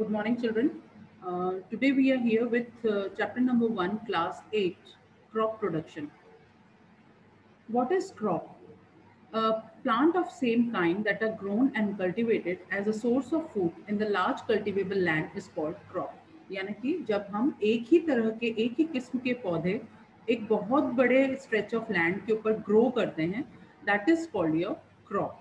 Good morning, children. Today we are here with chapter number 1, class 8, crop production. What is crop? A plant of same kind that are grown and cultivated as a source of food in the large cultivable land is called crop. यानी कि जब हम एक ही तरह के एक ही किस्म के पौधे एक बहुत बड़े स्ट्रेच ऑफ लैंड के ऊपर ग्रो करते हैं, that is called your crop.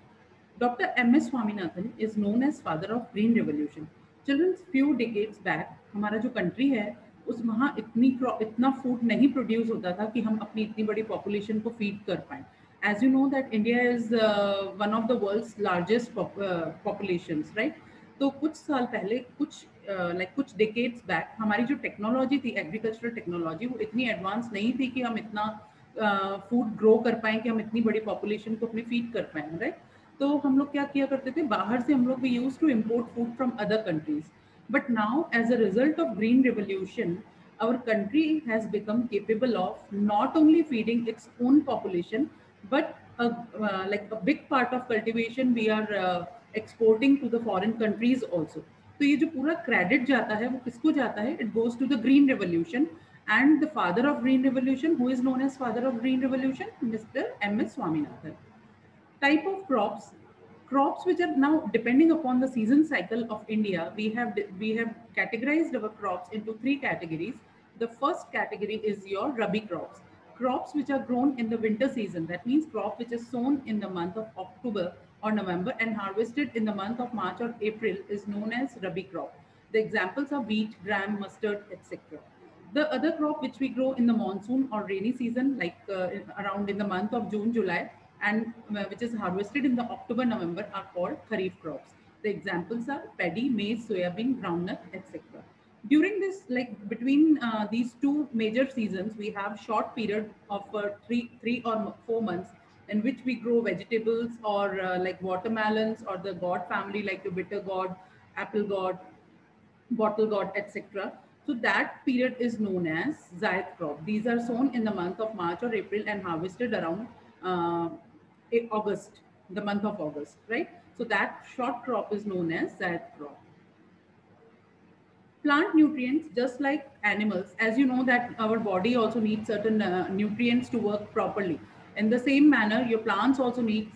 Dr. M.S. Swaminathan is known as father of green revolution. Children, few decades back हमारा जो कंट्री है उस वहाँ इतना फूड नहीं प्रोड्यूस होता था कि हम अपनी इतनी बड़ी पॉपुलेशन को फीड कर पाए. As you know that India is one of the world's largest populations, right? तो कुछ साल पहले कुछ डेकेड्स बैक हमारी जो टेक्नोलॉजी थी, एग्रीकल्चरल टेक्नोलॉजी, वो इतनी एडवांस नहीं थी कि हम इतना फूड ग्रो कर पाए कि हम इतनी बड़ी पॉपुलेशन को अपनी फीड कर पाए, राइट? तो हम लोग क्या किया करते थे, बाहर से हम लोग we use to import food from other countries. But now as a result of green revolution our country has become capable of not only feeding its own population but like a big part of cultivation we are exporting to the foreign countries also. तो ये जो पूरा credit जाता है वो किसको जाता है? It goes to the green revolution and the father of green revolution, who is known as father of green revolution, Mr. M.S. Swaminathan. Type of crops which are now depending upon the season cycle of India, we have categorized our crops into three categories. The first category is your rabi crops which are grown in the winter season. That means crop which is sown in the month of October or November and harvested in the month of March or April is known as rabi crop. The examples are wheat, gram, mustard, etc. The other crop which we grow in the monsoon or rainy season, like around in the month of June, July, and which is harvested in the October, November, are called kharif crops. The examples are paddy, maize, soybean, groundnut, etc. During this, like between these two major seasons, we have short period of three or 4 months in which we grow vegetables or like watermelons or the gourd family, like the bitter gourd, apple gourd, bottle gourd, etc. So that period is known as Zayed crop. These are sown in the month of March or April and harvested around uh, August, the month of August, right? So that short crop is known as Zayed crop. Plant nutrients, just like animals, as you know that our body also needs certain nutrients to work properly. In the same manner, your plants also need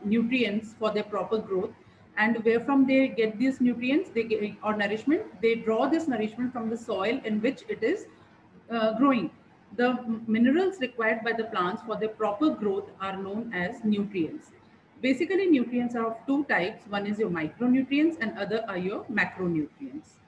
nutrients for their proper growth. And where from they get these nutrients, they get, or nourishment, they draw this nourishment from the soil in which it is growing. The minerals required by the plants for their proper growth are known as nutrients. Basically, nutrients are of two types. One is your micronutrients and other are your macronutrients.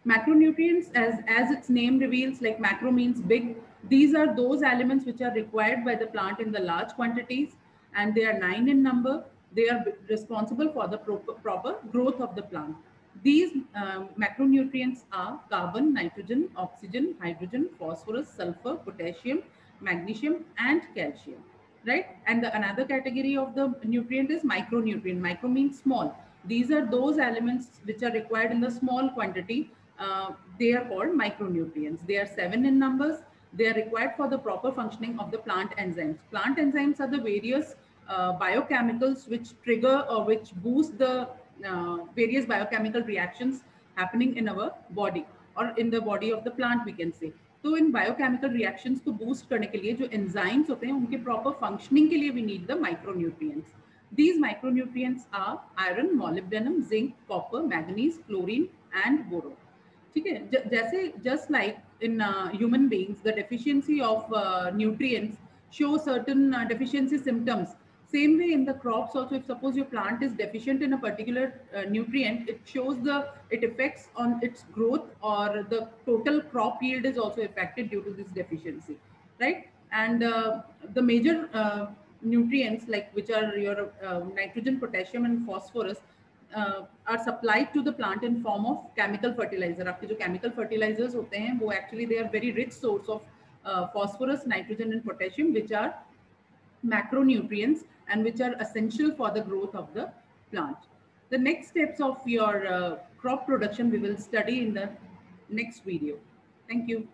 Macronutrients, as its name reveals, like macro means big. These are those elements which are required by the plant in the large quantities, and they are 9 in number. They are responsible for the proper growth of the plant. These macronutrients are carbon, nitrogen, oxygen, hydrogen, phosphorus, sulfur, potassium, magnesium, and calcium, right? And the another category of the nutrient is micronutrient. Micro means small. These are those elements which are required in the small quantity. They are called micronutrients. They are 7 in numbers. They are required for the proper functioning of the plant enzymes. Plant enzymes are the various biochemicals which trigger or which boost the various biochemical reactions happening in our body or in the body of the plant, we can say. तो in biochemical reactions को boost करने के लिए जो enzymes होते हैं उनके proper functioning के लिए we need the micronutrients. These micronutrients are iron, molybdenum, zinc, copper, manganese, chlorine, and boron. ठीक है, जैसे just like in human beings, the deficiency of nutrients show certain deficiency symptoms. Same way in the crops also, if suppose your plant is deficient in a particular nutrient, it affects on its growth, or the total crop yield is also affected due to this deficiency, right? And the major nutrients, like which are your nitrogen, potassium, and phosphorus, are supplied to the plant in form of chemical fertilizer. आपके जो chemical fertilizers होते हैं वो actually they are very rich source of phosphorus, nitrogen, and potassium, which are macronutrients and which are essential for the growth of the plant. The next steps of your crop production we will study in the next video. Thank you.